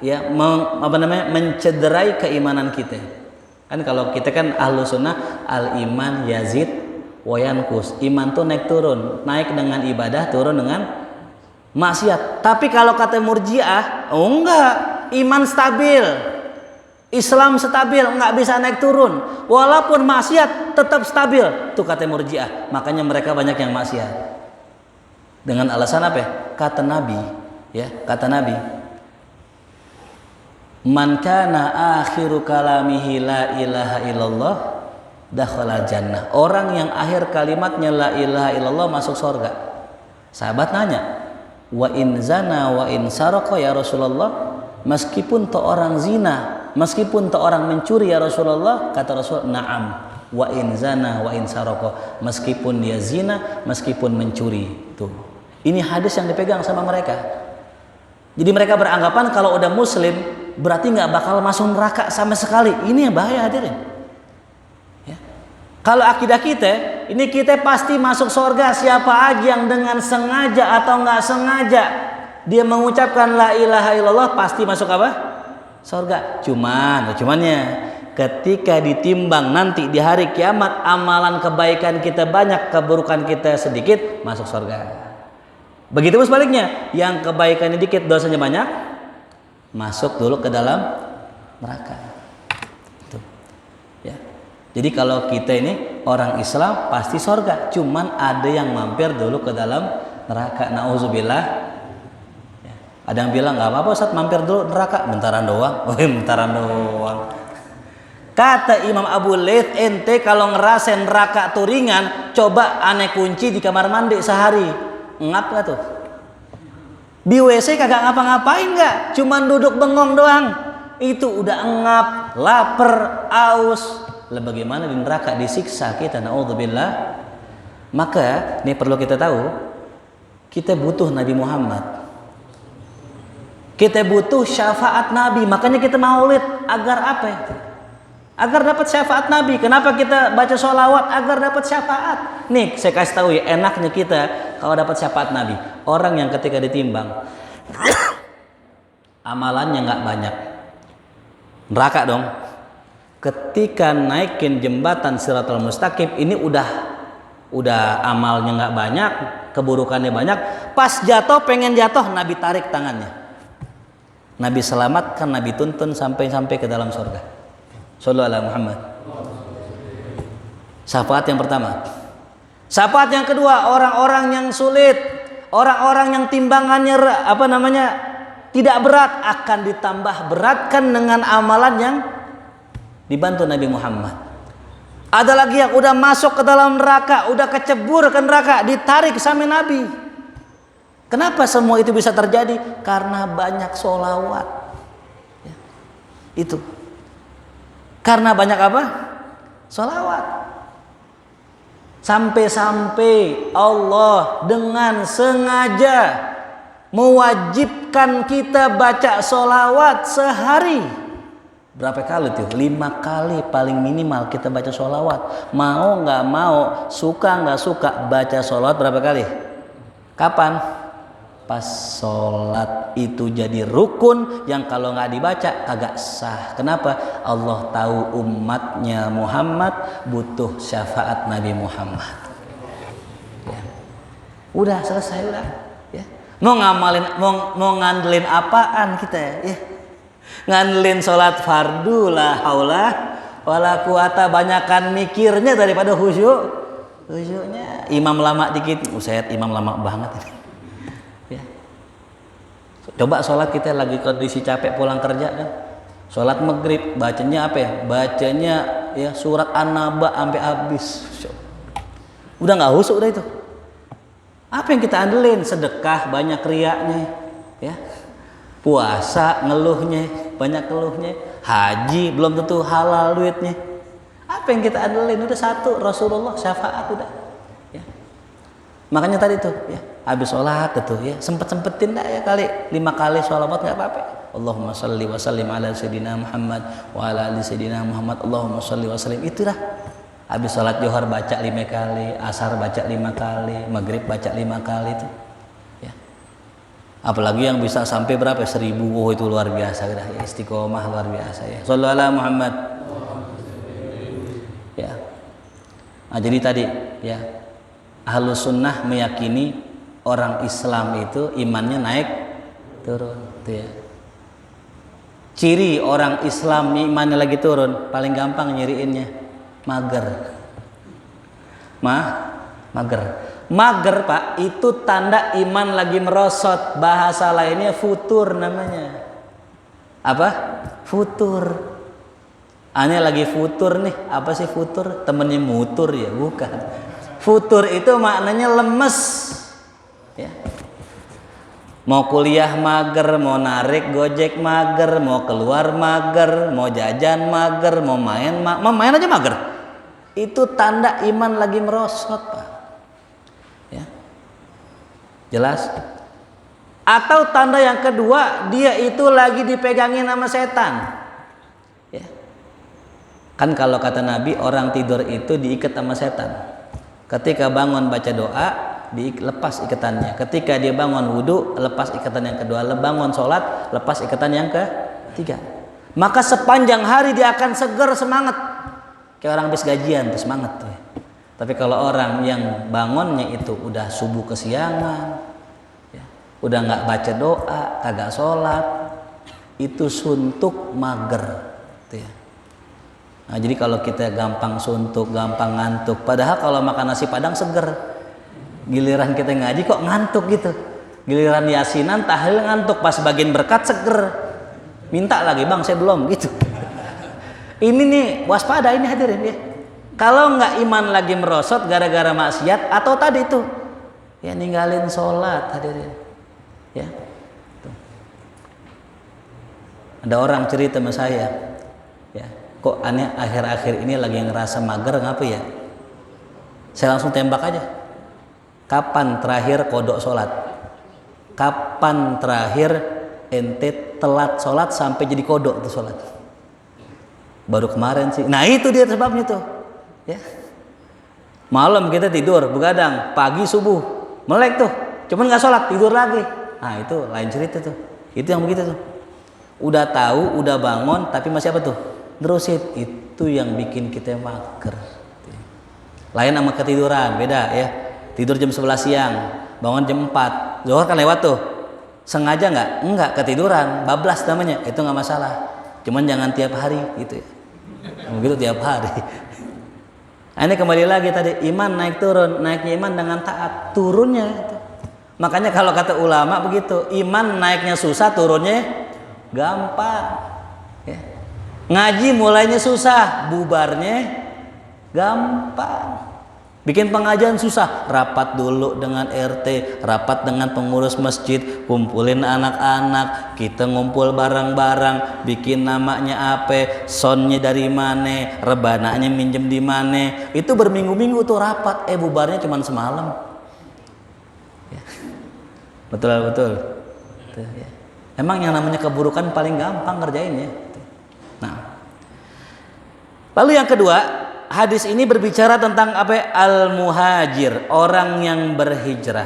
ya mencederai keimanan kita. Kan kalau kita kan ahlu sunnah al iman yazid wayankus. Iman tuh naik turun, naik dengan ibadah, turun dengan maksiat. Tapi kalau kata Murji'ah, oh enggak, iman stabil. Islam stabil, nggak bisa naik turun. Walaupun maksiat tetap stabil. Tuh kata Murji'ah. Makanya mereka banyak yang maksiat. Dengan alasan apa? Kata Nabi, ya, kata Nabi. Man kana akhiru kalamihi la ilaha illallah dakhala jannah. Orang yang akhir kalimatnya la ilaha illallah masuk surga. Sahabat nanya, wa in zana wa in sarqa ya Rasulullah, meskipun tuh orang zina, meskipun tuh orang mencuri ya Rasulullah, kata Rasul, na'am wa in zana wa in sarqa, meskipun dia zina, meskipun mencuri. Tuh. Ini hadis yang dipegang sama mereka. Jadi mereka beranggapan kalau udah muslim berarti nggak bakal masuk neraka sama sekali. Ini yang bahaya hadirin. Ya. Kalau akidah kita, ini kita pasti masuk surga siapa aja yang dengan sengaja atau nggak sengaja dia mengucapkan la ilaha illallah pasti masuk apa? Surga. Cumannya ketika ditimbang nanti di hari kiamat, amalan kebaikan kita banyak, keburukan kita sedikit, masuk surga. Begitu pun sebaliknya, yang kebaikannya dikit, dosanya banyak, masuk dulu ke dalam neraka. Tuh. Ya. Jadi kalau kita ini orang Islam pasti surga, cuman ada yang mampir dulu ke dalam neraka. Nauzubillah. Ada yang bilang nggak apa-apa Ustaz mampir dulu neraka, bentaran doang. Oh bentaran doang. Kata Imam Abu Laits, ente kalau ngerasain neraka tuh ringan, coba aneh kunci di kamar mandi sehari, ngap nggak tuh? Di WC kagak ngapa-ngapain nggak, cuman duduk bengong doang, itu udah ngap, lapar, aus. Lah bagaimana di neraka disiksa kita, naudzubillah. Maka ini perlu kita tahu, kita butuh Nabi Muhammad. Kita butuh syafaat Nabi, makanya kita maulid agar apa itu? Agar dapat syafaat Nabi. Kenapa kita baca sholawat? Agar dapat syafaat. Nih saya kasih tahu ya, enaknya kita kalau dapat syafaat Nabi. Orang yang ketika ditimbang amalannya nggak banyak, neraka dong. Ketika naikin jembatan Shiratal Mustaqim, ini udah amalnya nggak banyak, keburukannya banyak. Pas jatuh, pengen jatuh, Nabi tarik tangannya. Nabi selamatkan, Nabi tuntun sampai ke dalam surga. Sallallahu alaihi Muhammad. Syafaat yang pertama. Syafaat yang kedua, orang-orang yang sulit, orang-orang yang timbangannya tidak berat akan ditambah beratkan dengan amalan yang dibantu Nabi Muhammad. Ada lagi yang udah masuk ke dalam neraka, udah kecebur ke neraka, ditarik sama Nabi. Kenapa semua itu bisa terjadi? Karena banyak sholawat. Itu. Karena banyak apa? Sholawat. Sampai-sampai Allah dengan sengaja mewajibkan kita baca sholawat sehari. Berapa kali tuh? 5 kali paling minimal kita baca sholawat. Mau nggak mau, suka nggak suka, baca sholawat berapa kali? Kapan? Pas sholat itu jadi rukun yang kalau nggak dibaca kagak sah. Kenapa? Allah tahu umatnya Muhammad butuh syafaat Nabi Muhammad. Ya. Udah selesai udah. Ya. Mau ngandelin apaan kita ya? Ngandelin sholat fardu la haula wala quwata, banyakan mikirnya daripada khusyuknya. Imam lama dikit, Ustaz imam lama banget ini. Ya. Coba sholat kita lagi kondisi capek pulang kerja kan, sholat maghrib bacanya apa ya? Bacanya ya surat An-Naba sampai habis. Udah nggak khusyuk udah itu. Apa yang kita andelin? Sedekah banyak riaknya, ya. Puasa ngeluhnya, banyak ngeluhnya. Haji belum tentu halal duitnya. Apa yang kita andelin? Udah satu, Rasulullah syafaat udah. Ya. Makanya tadi tuh, ya, habis sholat itu, ya, sempetin dah ya kali 5 kali sholawat nggak apa-apa. Allahumma sholli wa sallim ala sayyidina Muhammad wa ala ali sayyidina Muhammad. Allahumma sholli wa sallim. Itulah. Habis sholat Johar baca 5 kali, asar baca 5 kali, maghrib baca 5 kali itu. Ya. Apalagi yang bisa sampai berapa? 1000. Oh itu luar biasa ya, istiqomah luar biasa ya. Shallallahu alaihi Muhammad. Ya. Nah, jadi tadi ya, Ahlus Sunnah meyakini orang Islam itu imannya naik turun tuh ya. Ciri orang Islam imannya lagi turun paling gampang nyiriinnya mager. Mager Pak, itu tanda iman lagi merosot. Bahasa lainnya futur namanya. Apa? Futur. Ane lagi futur nih. Apa sih futur? Temennya mutur ya? Bukan. Futur itu maknanya lemes. Ya. Mau kuliah mager, mau narik gojek mager, mau keluar mager, mau jajan mager, mau main aja mager. Itu tanda iman lagi merosot Pak. Ya. Jelas? Atau tanda yang kedua, dia itu lagi dipegangin sama setan. Ya. Kan kalau kata Nabi, orang tidur itu diikat sama setan. Ketika bangun baca doa, dilepas ikatannya. Ketika dia bangun wudhu, lepas ikatan yang kedua. Bangun sholat, lepas ikatan yang ketiga. Maka sepanjang hari dia akan seger, semangat. Kayak orang habis gajian, tuh semangat tuh. Tapi kalau orang yang bangunnya itu udah subuh kesiangan, ya, udah nggak baca doa, kagak sholat, itu suntuk mager. Tuh ya. Nah, jadi kalau kita gampang suntuk, gampang ngantuk. Padahal kalau makan nasi padang seger. Giliran kita ngaji kok ngantuk gitu. Giliran yasinan, tahlil ngantuk. Pas bagian berkat seger. Minta lagi bang, saya belum gitu. Ini nih waspada ini hadirin ya. Kalau nggak iman lagi merosot gara-gara maksiat atau tadi itu ya ninggalin sholat hadirin. Ya. Tuh. Ada orang cerita sama saya. Ya. Kok aneh akhir-akhir ini lagi ngerasa mager ngapa ya? Saya langsung tembak aja. Kapan terakhir kodok sholat? Kapan terakhir ente telat sholat sampai jadi kodok tuh sholat? Baru kemarin sih. Nah itu dia sebabnya tuh. Ya. Malam kita tidur begadang, pagi subuh melek tuh, cuman nggak sholat tidur lagi. Nah itu lain cerita tuh. Itu yang begitu tuh. Udah tahu, udah bangun, tapi masih apa tuh? Nerusin. Itu yang bikin kita mager. Lain sama ketiduran, beda ya. Tidur jam 11 siang, bangun jam 4. Zuhur kan lewat tuh. Sengaja nggak? Enggak, ketiduran, bablas namanya. Itu nggak masalah. Cuman jangan tiap hari gitu ya. Begitu tiap hari. Nah, ini kembali lagi tadi iman naik turun, naiknya iman dengan taat, turunnya itu. Makanya kalau kata ulama begitu, iman naiknya susah, turunnya gampang. Ya. Ngaji mulainya susah, bubarnya gampang. Bikin pengajian susah, rapat dulu dengan RT, rapat dengan pengurus masjid, kumpulin anak-anak, kita ngumpul bareng-bareng, bikin namanya apa, soundnya dari mana, rebananya minjem di mana, itu berminggu-minggu tuh rapat, bubarnya cuma semalam. Ya. Betul. Ya. Emang yang namanya keburukan paling gampang ngerjainnya. Nah, lalu yang kedua, hadis ini berbicara tentang apa? Al-muhajir, orang yang berhijrah.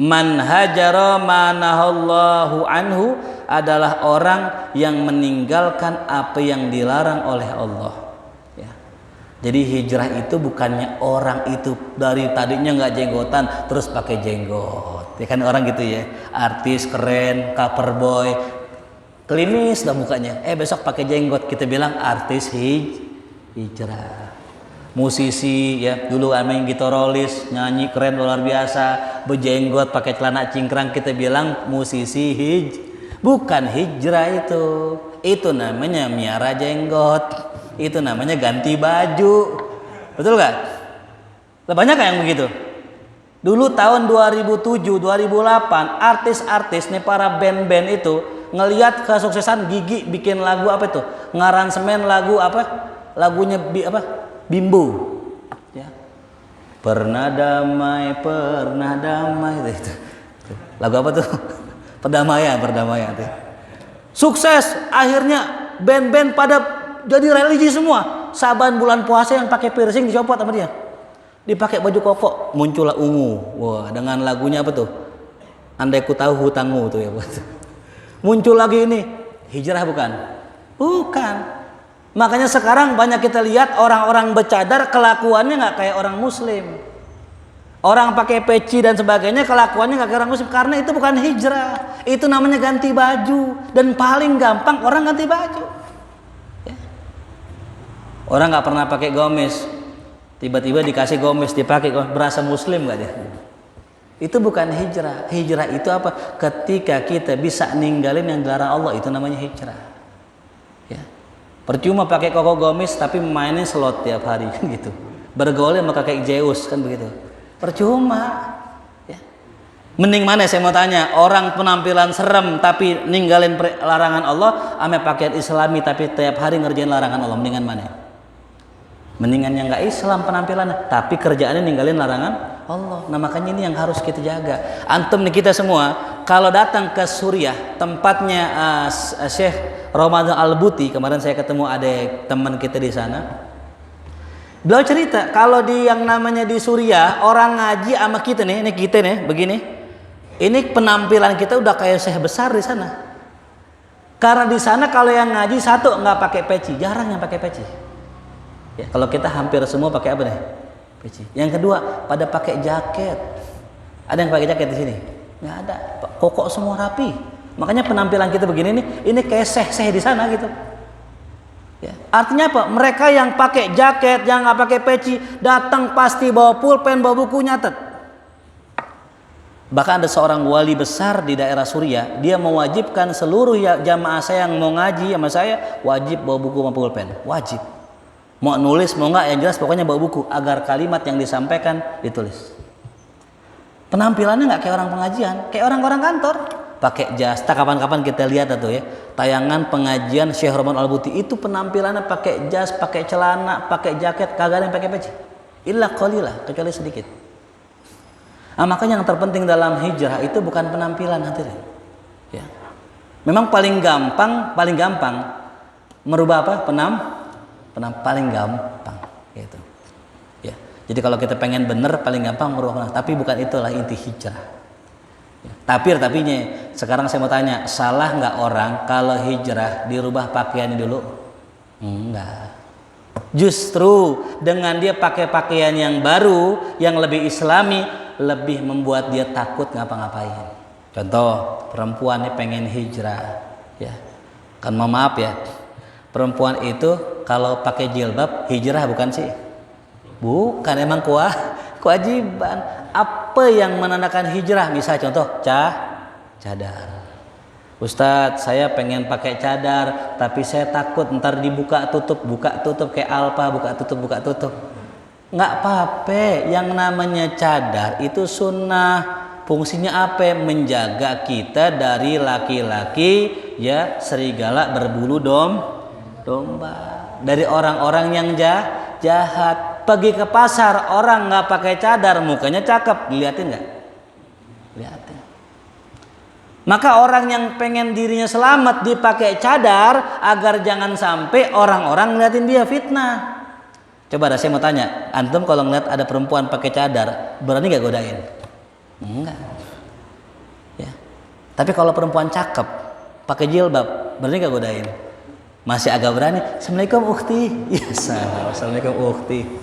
Man hajara manahallahu anhu adalah orang yang meninggalkan apa yang dilarang oleh Allah. Ya. Jadi hijrah itu bukannya orang itu dari tadinya nggak jenggotan terus pakai jenggot. Ya kan orang gitu ya, artis keren, cover boy, klimis dah mukanya. Besok pakai jenggot, kita bilang artis hijrah. Musisi ya, dulu ameng gitarolis, nyanyi keren luar biasa, berjenggot pakai celana cingkrang, kita bilang musisi bukan hijrah itu. Itu namanya miara jenggot. Itu namanya ganti baju. Betul gak? Banyak yang begitu. Dulu tahun 2007, 2008 artis-artis nih, para band-band itu ngelihat kesuksesan Gigi bikin lagu apa itu? Ngaransemen lagu apa? Lagunya Bimbo ya. Pernah damai itu. Lagu apa tuh? Perdamaian tuh. Sukses, akhirnya band-band pada jadi religi semua. Saban bulan puasa yang pakai piercing dicopot sama dia. Dipakai baju koko, muncullah ungu. Wah, dengan lagunya apa tuh? Andai ku tahu hutangmu tuh ya. Muncul lagi ini, hijrah bukan? Bukan. Makanya sekarang banyak kita lihat orang-orang bercadar kelakuannya nggak kayak orang muslim. Orang pakai peci dan sebagainya kelakuannya nggak kayak orang muslim, karena itu bukan hijrah. Itu namanya ganti baju, dan paling gampang orang ganti baju. Ya. Orang nggak pernah pakai gamis, tiba-tiba dikasih gamis dipakai, berasa muslim nggak dia? Itu bukan hijrah. Hijrah itu apa? Ketika kita bisa ninggalin yang dilarang Allah, itu namanya hijrah. Ya. Percuma pakai koko gamis tapi mainin slot tiap hari kan gitu. Bergaul sama kakek Zeus kan begitu. Percuma. Ya. Mending mana saya mau tanya, orang penampilan serem tapi ninggalin larangan Allah, ame pakaian Islami tapi tiap hari ngerjain larangan Allah, mendingan mana? Mendingan yang nggak Islam penampilannya tapi kerjaannya ninggalin larangan Allah. Nah makanya ini yang harus kita jaga. Antum nih, kita semua kalau datang ke Suriah, tempatnya Syekh Ramadan Al-Buti, kemarin saya ketemu ada teman kita di sana. Beliau cerita kalau di yang namanya di Suriah, orang ngaji sama kita nih, ini kita nih begini. Ini penampilan kita udah kayak Syekh besar di sana. Karena di sana kalau yang ngaji satu nggak pakai peci, jarang yang pakai peci. Ya, kalau kita hampir semua pakai apa nih? Peci. Yang kedua, pada pakai jaket. Ada yang pakai jaket di sini? Nggak ada. Koko semua rapi. Makanya penampilan kita begini nih, ini kayak seh di sana gitu. Ya. Artinya apa? Mereka yang pakai jaket, yang nggak pakai peci, datang pasti bawa pulpen, bawa buku nyatet. Bahkan ada seorang wali besar di daerah Suriah, dia mewajibkan seluruh jamaah saya yang mau ngaji sama saya wajib bawa buku sama pulpen, wajib. Mau nulis mau nggak, yang jelas pokoknya bawa buku agar kalimat yang disampaikan ditulis. Penampilannya nggak kayak orang pengajian, kayak orang-orang kantor. Pakai jas. Kapan-kapan kita lihat tuh ya, tayangan pengajian Syekh Ramadan Al-Buti, itu penampilannya pakai jas, pakai celana, pakai jaket, kagak ada yang pakai peci. Illa qalilah, kecuali sedikit. Nah, makanya yang terpenting dalam hijrah itu bukan penampilan hadirin. Ya. Memang paling gampang merubah apa? Paling gampang gitu. Ya. Jadi kalau kita pengen bener paling gampang merubah, tapi bukan itulah inti hijrah. Tapinya sekarang saya mau tanya, salah nggak orang kalau hijrah dirubah pakaiannya dulu? Enggak. Justru dengan dia pakai pakaian yang baru, yang lebih islami, lebih membuat dia takut ngapa-ngapain. Contoh, perempuan ini pengen hijrah, ya kan, maaf ya, perempuan itu kalau pakai jilbab hijrah bukan sih? Bukan, emang kewajiban. Apa yang menandakan hijrah? Misal contoh cadar. Ustadz, saya pengen pakai cadar tapi saya takut ntar dibuka tutup kayak alpa, buka tutup. nggak apa-apa. Yang namanya cadar itu sunnah. Fungsinya apa? Menjaga kita dari laki-laki ya serigala berbulu domba. Dari orang-orang yang jahat. Pergi ke pasar orang nggak pakai cadar, mukanya cakep, diliatin nggak? Liatin. Maka orang yang pengen dirinya selamat dipakai cadar agar jangan sampai orang-orang ngeliatin dia, fitnah. Coba saya mau tanya, antum kalau ngeliat ada perempuan pakai cadar, berani nggak godain? Enggak. Ya. Tapi kalau perempuan cakep pakai jilbab, berani nggak godain? Masih agak berani. Assalamualaikum ukhti. Ya salam. Assalamualaikum ukhti.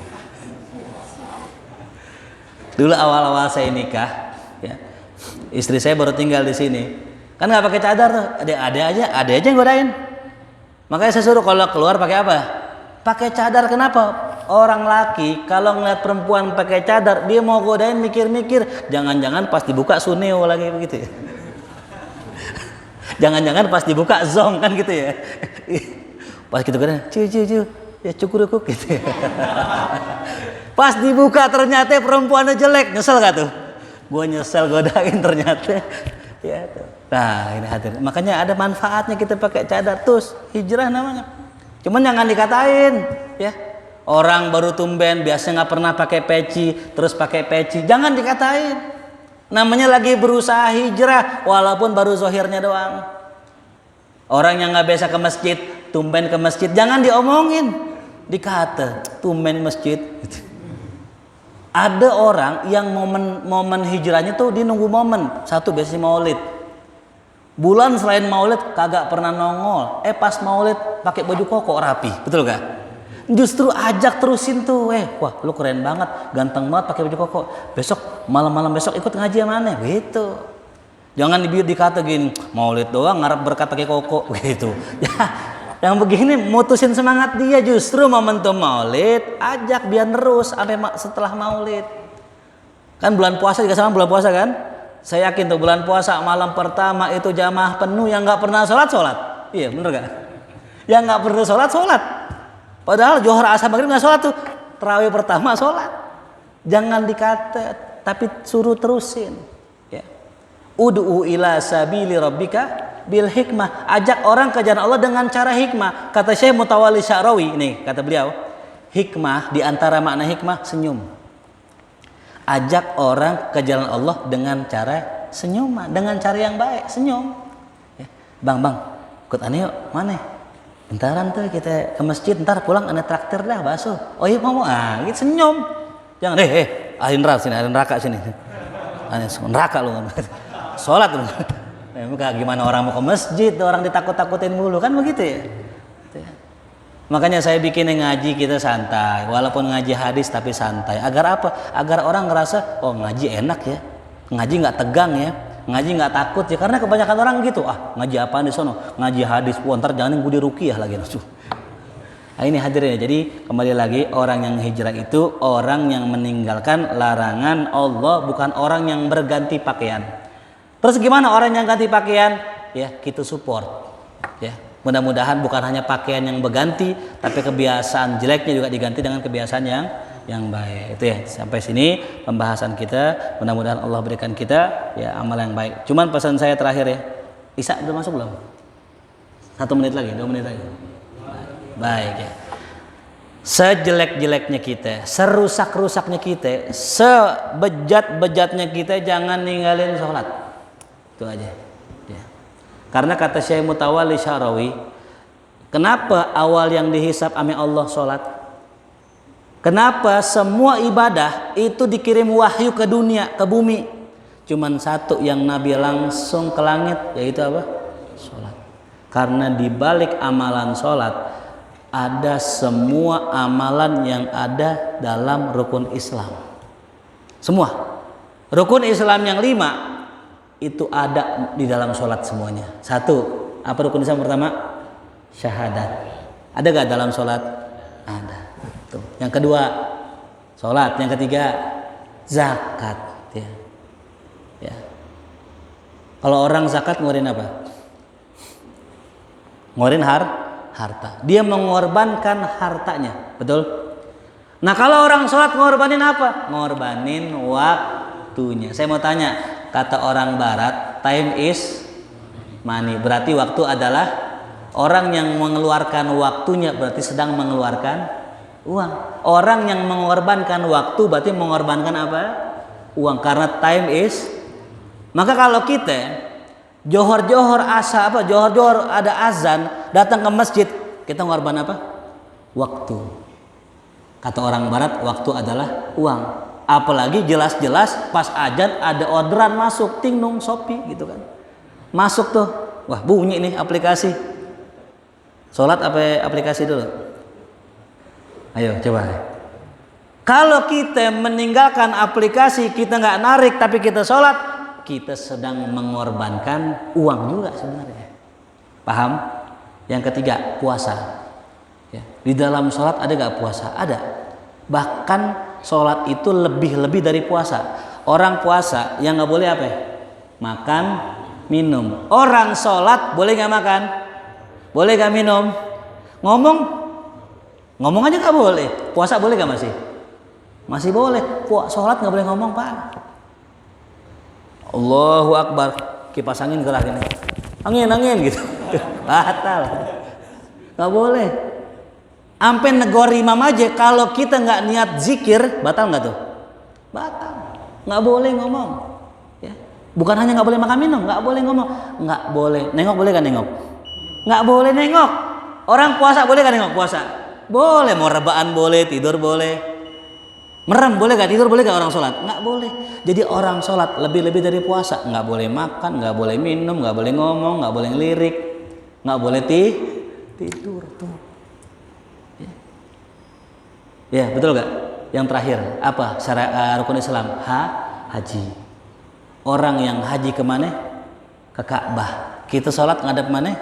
Dulu awal-awal saya nikah, ya, istri saya baru tinggal di sini, kan nggak pakai cadar tuh, ada aja yang godain. Makanya saya suruh kalau keluar pakai apa? Pakai cadar. Kenapa? Orang laki kalau ngeliat perempuan pakai cadar, dia mau godain mikir-mikir, jangan-jangan pas dibuka suneo lagi begitu ya. Jangan-jangan pas dibuka zong kan gitu ya. Pas gitu kan, ciu, ya cukur gitu ya. Pas dibuka ternyata perempuannya jelek, nyesel gak tuh? Gua nyesel godain ternyata. Ya tuh. Nah ini hadir. Makanya ada manfaatnya kita pakai cadar, terus hijrah namanya. Cuman jangan dikatain, ya. Orang baru tumben biasanya nggak pernah pakai peci, terus pakai peci, jangan dikatain. Namanya lagi berusaha hijrah, walaupun baru zohirnya doang. Orang yang nggak biasa ke masjid, tumben ke masjid, jangan diomongin, dikata tumben masjid. Ada orang yang momen hijrahnya tuh dia nunggu momen. Satu biasanya maulid. Bulan selain maulid kagak pernah nongol. Pas maulid pakai baju koko rapi, betul gak? Justru ajak terusin tuh, wah lu keren banget, ganteng banget pakai baju koko. Besok malam-malam besok ikut ngaji mana? Gitu. Jangan dikata gini, maulid doang ngarep berkat pakai koko, gitu. Ya, yang begini mutusin semangat dia. Justru momentum maulid ajak dia terus sampai setelah maulid. Kan bulan puasa juga sama bulan puasa kan? Saya yakin tuh bulan puasa malam pertama itu jamaah penuh, yang nggak pernah sholat. Iya bener gak? Yang nggak pernah sholat. Padahal johor asar maghrib nggak sholat tuh, tarawih pertama sholat. Jangan dikata, tapi suruh terusin. Ya. Ud'u ila sabili rabbika bil hikmah. Ajak orang ke jalan Allah dengan cara hikmah. Kata Syekh Mutawalli Sya'rawi, nih kata beliau, hikmah diantara makna hikmah senyum. Ajak orang ke jalan Allah dengan cara senyuman, dengan cara yang baik, senyum. Ya. Bang, ikut aneh yuk, mana? Bentaran tuh kita ke masjid, ntar pulang aneh traktir dah bakso. Oh iya mau, gitu senyum. Jangan ahli neraka sini. Aneh neraka lu. Sholat lu. Gimana orang mau ke masjid, orang ditakut-takutin mulu kan begitu ya. Makanya saya bikin ngaji kita santai, walaupun ngaji hadis tapi santai. Agar apa? Agar orang ngerasa oh ngaji enak ya, ngaji nggak tegang ya, ngaji nggak takut ya. Karena kebanyakan orang gitu, ngaji apaan di sono? Ngaji hadis, ntar jangan gue diruqyah lagi. Nah, ini hadirnya. Jadi kembali lagi, orang yang hijrah itu orang yang meninggalkan larangan Allah, bukan orang yang berganti pakaian. Terus gimana orang yang ganti pakaian? Ya kita support. Ya. Mudah-mudahan bukan hanya pakaian yang berganti, tapi kebiasaan jeleknya juga diganti dengan kebiasaan yang baik. Itu ya, sampai sini pembahasan kita. Mudah-mudahan Allah berikan kita ya amal yang baik. Cuman pesan saya terakhir ya, Isa udah masuk belum? 1 menit lagi, 2 menit lagi. Baik ya. Sejelek-jeleknya kita, serusak-rusaknya kita, sebejat-bejatnya kita, jangan ninggalin sholat. Itu aja. Karena kata Syekh Mutawalli Sya'rawi, kenapa awal yang dihisab ame Allah sholat? Kenapa semua ibadah itu dikirim wahyu ke dunia, ke bumi? Cuman satu yang Nabi langsung ke langit, yaitu apa? Sholat. Karena di balik amalan sholat ada semua amalan yang ada dalam rukun Islam. Semua. Rukun Islam yang 5 itu ada di dalam sholat semuanya. 1, apa rukun Islam pertama? Syahadat. Ada gak dalam sholat? Ada. Tuh. Yang kedua, sholat. Yang ketiga, zakat. Ya. Kalau orang zakat ngeluarin apa? Ngeluarin harta. Dia mengorbankan hartanya, betul? Nah kalau orang sholat ngorbanin apa? Ngorbanin waktunya. Saya mau tanya, kata orang barat, time is money. Berarti waktu adalah, orang yang mengeluarkan waktunya berarti sedang mengeluarkan uang. Orang yang mengorbankan waktu berarti mengorbankan apa? Uang. Karena time is. Maka kalau kita johor-johor johor-johor ada azan, datang ke masjid, kita ngorban apa? Waktu. Kata orang barat, waktu adalah uang. Apalagi jelas-jelas pas azan ada orderan masuk, ting nung Shopee gitu kan. Masuk tuh, wah bunyi nih aplikasi. Sholat apa aplikasi dulu? Ayo coba. Kalau kita meninggalkan aplikasi, kita nggak narik tapi kita sholat, kita sedang mengorbankan uang juga sebenarnya. Paham? Yang ketiga, puasa. Ya. Di dalam sholat ada gak puasa? Ada. Bahkan sholat itu lebih dari puasa. Orang puasa yang gak boleh apa? Makan, minum. Orang sholat boleh gak makan? Boleh gak minum? Ngomong aja gak boleh. Puasa boleh gak masih? Masih boleh. Sholat gak boleh ngomong Pak. Allahu Akbar. Kipas angin gerak gini. Angin gitu. Batal. Gak boleh. Sampai negor imam aja, kalau kita nggak niat zikir, batal nggak tuh? Batal. Nggak boleh ngomong. Ya. Bukan hanya nggak boleh makan minum, nggak boleh ngomong, nggak boleh nengok, boleh kan nengok? Nggak boleh nengok. Orang puasa boleh kan nengok puasa? Boleh. Mau rebaan boleh, tidur boleh. Merem boleh gak? Tidur boleh gak orang sholat? Nggak boleh. Jadi orang sholat lebih dari puasa. Nggak boleh makan, nggak boleh minum, nggak boleh ngomong, nggak boleh ngelirik, nggak boleh tidur tuh. Ya betul gak? Yang terakhir apa syarat rukun Islam? Haji. Orang yang haji kemana? Ke Ka'bah. Kita sholat ngadep mana?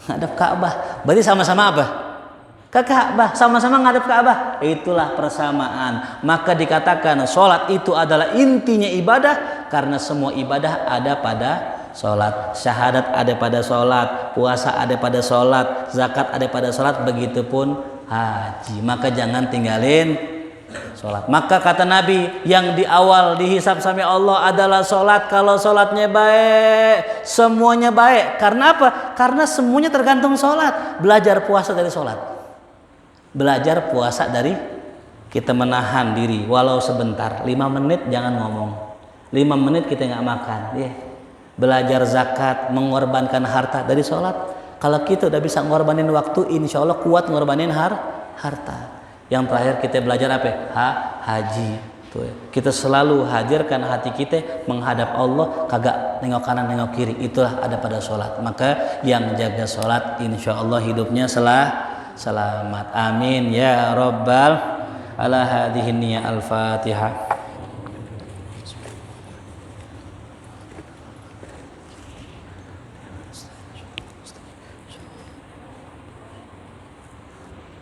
Ngadep Ka'bah. Berarti sama-sama apa? Ke Ka'bah. Sama-sama ngadep Ka'bah. Itulah persamaan. Maka dikatakan sholat itu adalah intinya ibadah, karena semua ibadah ada pada sholat. Syahadat ada pada sholat, puasa ada pada sholat, zakat ada pada sholat, begitupun haji. Maka jangan tinggalin sholat. Maka kata Nabi, yang di awal dihisab sama Allah adalah sholat. Kalau sholatnya baik, semuanya baik. Karena apa? Karena semuanya tergantung sholat. Belajar puasa dari sholat. Belajar puasa dari kita menahan diri walau sebentar. 5 menit jangan ngomong, 5 menit kita nggak makan. Belajar zakat, mengorbankan harta dari sholat. Kalau kita udah bisa ngorbanin waktu, insya Allah kuat ngorbanin harta. Yang terakhir kita belajar apa? Haji. Tuh, kita selalu hadirkan hati kita menghadap Allah, kagak nengok kanan nengok kiri. Itulah ada pada sholat. Maka yang jaga sholat, insya Allah hidupnya selamat. Amin ya Rabbal ala hadhihi niyya al-Fatihah.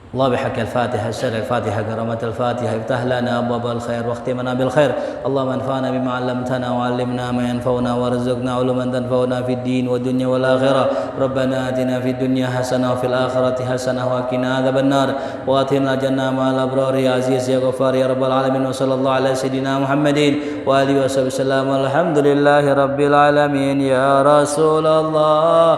الله بحق الفاتحة الشر الفاتحة كرامة الفاتحة افتح لنا أبواب الخير واختمنا بالخير اللهم انفعنا بما علمتنا وعلمنا ما ينفعنا وارزقنا علما تنفعنا في الدين والدنيا والآخرة ربنا آتنا في الدنيا حسنة وفي الآخرة حسنة وقنا عذاب النار وآتنا الجنة مع الأبرار يا عزيز يا غفار يا رب العالمين وصلى الله على سيدنا محمد وآله وصحبه وسلم الحمد لله رب العالمين يا رسول الله.